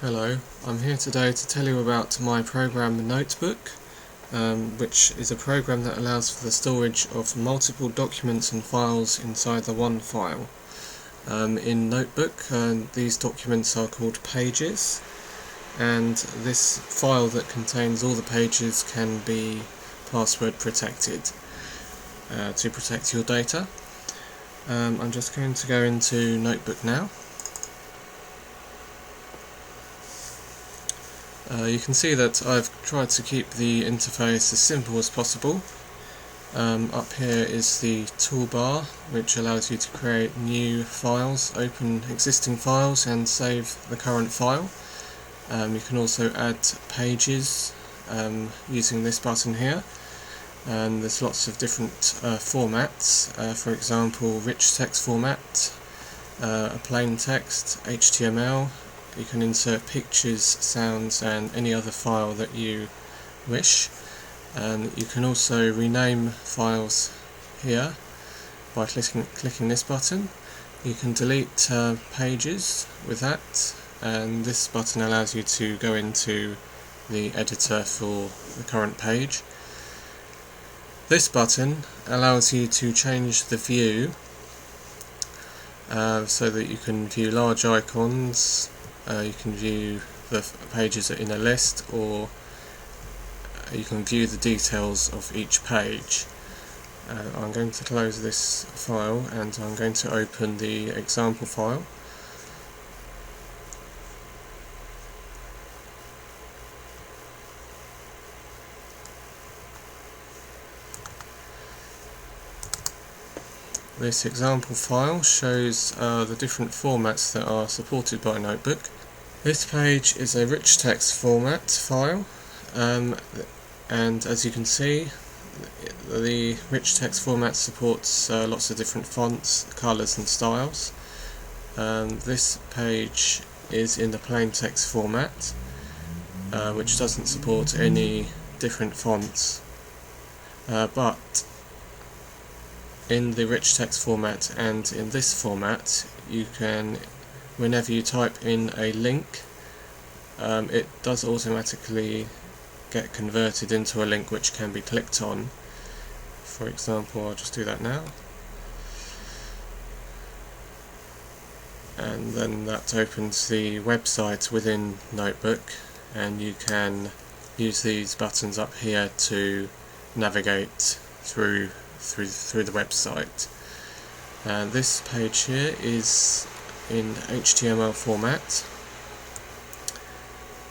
Hello, I'm here today to tell you about my program NoteBook, which is a program that allows for the storage of multiple documents and files inside the one file. In NoteBook, these documents are called pages, and this file that contains all the pages can be password protected to protect your data. I'm just going to go into NoteBook now. You can see that I've tried to keep the interface as simple as possible. Up here is the toolbar, which allows you to create new files, open existing files and save the current file. You can also add pages using this button here, and there's lots of different formats, for example rich text format, a plain text, HTML. You can insert pictures, sounds and any other file that you wish. You can also rename files here by clicking this button. You can delete pages with that, and this button allows you to go into the editor for the current page. This button allows you to change the view so that you can view large icons. You can view the pages in a list, or you can view the details of each page. I'm going to close this file and I'm going to open the example file. This example file shows the different formats that are supported by NoteBook. This page is a rich text format file, and as you can see, the rich text format supports lots of different fonts, colours and styles. This page is in the plain text format, which doesn't support any different fonts, but in the rich text format and in this format, you can, whenever you type in a link, it does automatically get converted into a link which can be clicked on. For example, I'll just do that now, and then that opens the website within NoteBook, and you can use these buttons up here to navigate through the website. And this page here is in HTML format,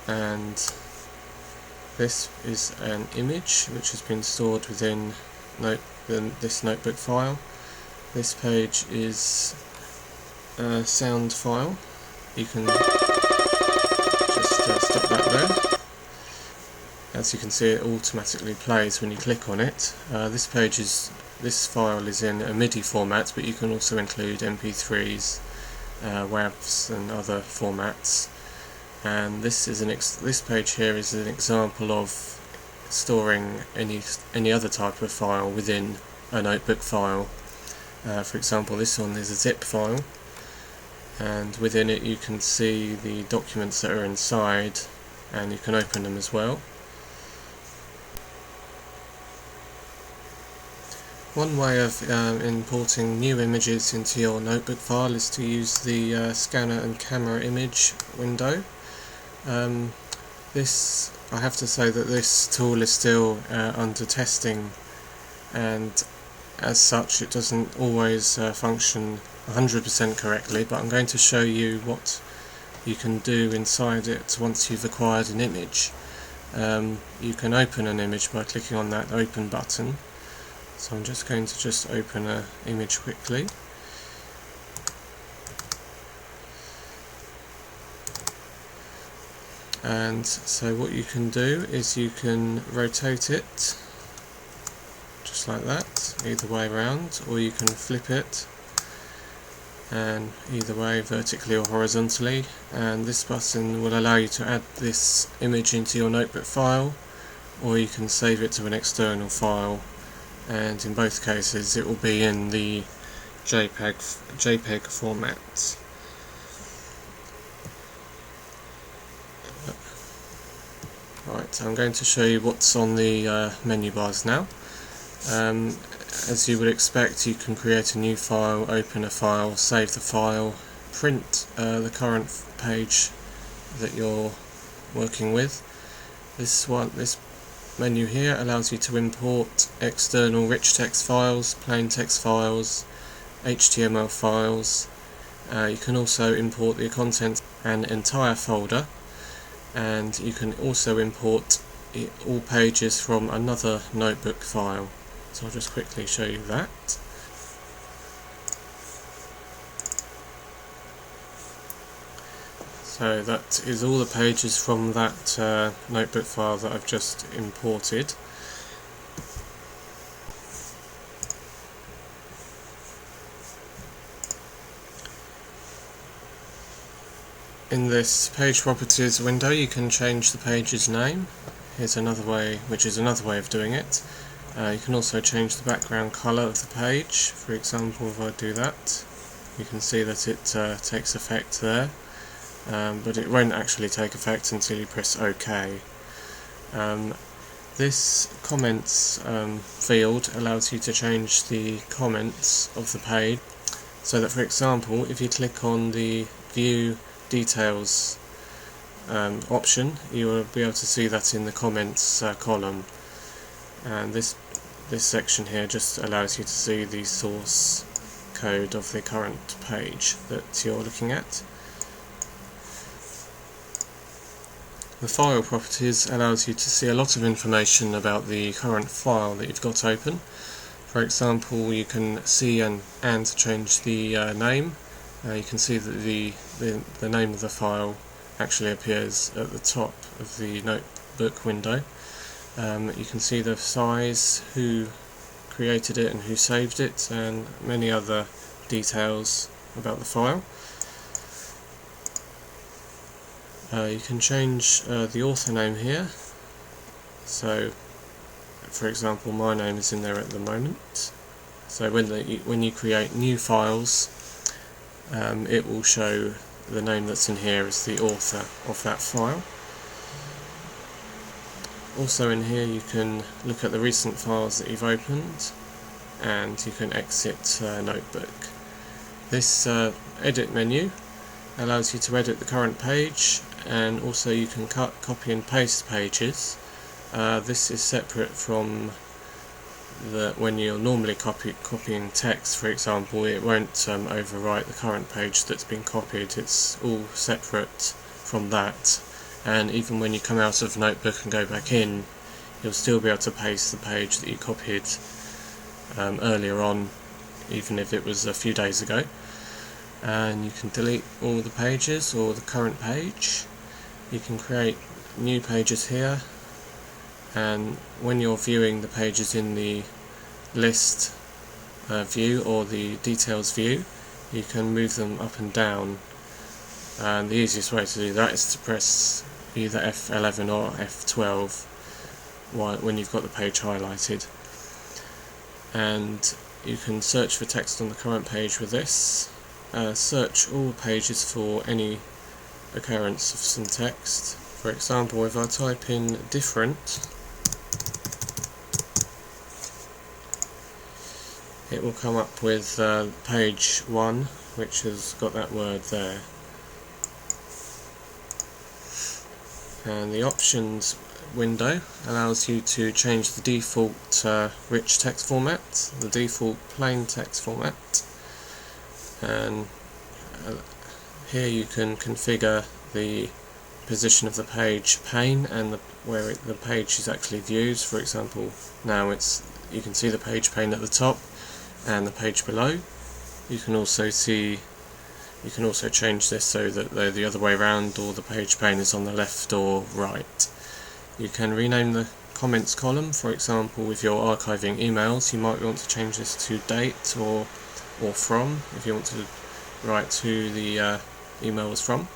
and this is an image which has been stored within this NoteBook file. This page is a sound file. You can just stop that there. As you can see, it automatically plays when you click on it. This file is in a MIDI format, but you can also include MP3s, WAVs and other formats. And this page here is an example of storing any other type of file within a NoteBook file. For example, this one is a zip file, and within it you can see the documents that are inside, and you can open them as well. One way of importing new images into your NoteBook file is to use the scanner and camera image window. I have to say that this tool is still under testing, and as such it doesn't always function 100% correctly, but I'm going to show you what you can do inside it once you've acquired an image. You can open an image by clicking on that open button. So I'm just going to open an image quickly. And so what you can do is you can rotate it just like that, either way around, or you can flip it, and either way, vertically or horizontally, and this button will allow you to add this image into your NoteBook file, or you can save it to an external file, and in both cases it will be in the JPEG format. Right, I'm going to show you what's on the menu bars now. As you would expect, you can create a new file, open a file, save the file, print the current page that you're working with. This menu here allows you to import external rich text files, plain text files, HTML files. You can also import the contents an entire folder, and you can also import all pages from another notebook file. So I'll just quickly show you that. So that is all the pages from that notebook file that I've just imported. In this page properties window, you can change the page's name. Here's another way, which is another way of doing it. You can also change the background colour of the page. For example, if I do that, you can see that it takes effect there, but it won't actually take effect until you press OK. This comments field allows you to change the comments of the page, so that, for example, if you click on the View Details option, you will be able to see that in the comments column, and this section here just allows you to see the source code of the current page that you're looking at. The file properties allows you to see a lot of information about the current file that you've got open. For example, you can see and change the name. You can see that the name of the file actually appears at the top of the notebook window. You can see the size, who created it and who saved it, and many other details about the file. You can change the author name here. So, for example, my name is in there at the moment. So when you create new files, it will show the name that's in here as the author of that file. Also in here you can look at the recent files that you've opened, and you can exit Notebook. This edit menu allows you to edit the current page, and also you can copy and paste pages. This is separate from when you're normally copying text, for example. It won't overwrite the current page that's been copied. It's all separate from that, and even when you come out of Notebook and go back in, you'll still be able to paste the page that you copied earlier on, even if it was a few days ago. And you can delete all the pages or the current page. You can create new pages here, and when you're viewing the pages in the list view or the details view, you can move them up and down, and the easiest way to do that is to press either F11 or F12 when you've got the page highlighted. And you can search for text on the current page with this. Search all pages for any occurrence of some text. For example, if I type in different, it will come up with page 1, which has got that word there. And the options window allows you to change the default rich text format, the default plain text format, and here you can configure the position of the page pane and where the page is actually viewed. For example, now you can see the page pane at the top and the page below. You can also change this so that they're the other way around, or the page pane is on the left or right. You can rename the comments column. For example, if you're archiving emails, you might want to change this to date or from, if you want to write who the email was from.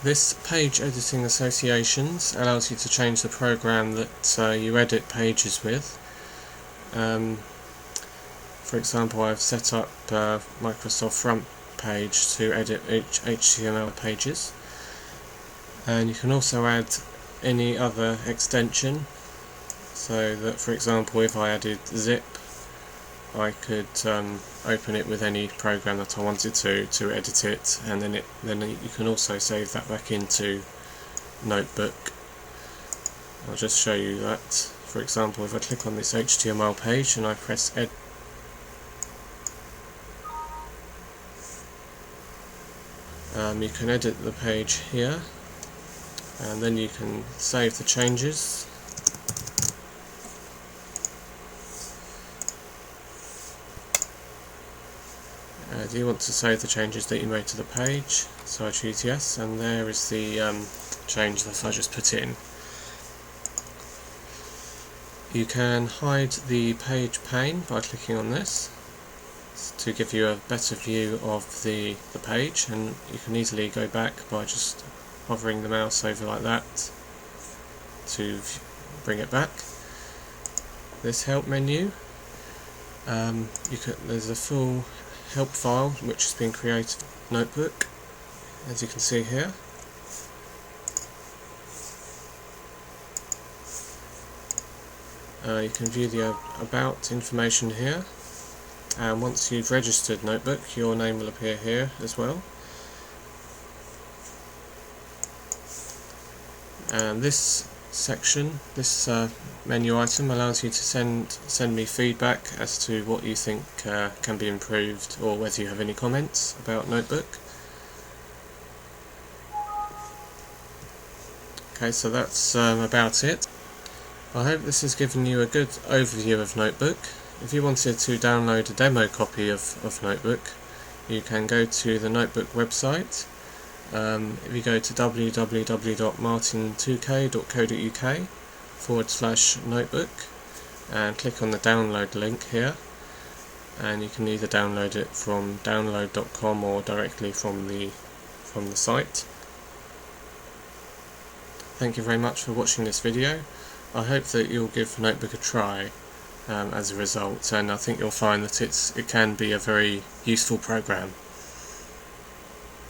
This page editing associations allows you to change the program that you edit pages with. For example, I've set up Microsoft Front Page to edit HTML pages. And you can also add any other extension, so that, for example, if I added zip, I could open it with any program that I wanted to edit it, and then you can also save that back into NoteBook. I'll just show you that. For example, if I click on this HTML page and I press edit, you can edit the page here, and then you can save the changes. Do you want to save the changes that you made to the page? So I choose yes, and there is the change that I just put in. You can hide the page pane by clicking on this to give you a better view of the page, and you can easily go back by just hovering the mouse over like that to bring it back. This help menu, there's a full help file which has been created in NoteBook, as you can see here. You can view the about information here, and once you've registered NoteBook, your name will appear here as well. And this section, this menu item, allows you to send me feedback as to what you think can be improved, or whether you have any comments about NoteBook. Okay, so that's about it. I hope this has given you a good overview of NoteBook. If you wanted to download a demo copy of NoteBook, you can go to the NoteBook website. If you go to www.martin2k.co.uk/notebook and click on the download link here, and you can either download it from download.com or directly from the site. Thank you very much for watching this video. I hope that you'll give NoteBook a try as a result, and I think you'll find that it can be a very useful program.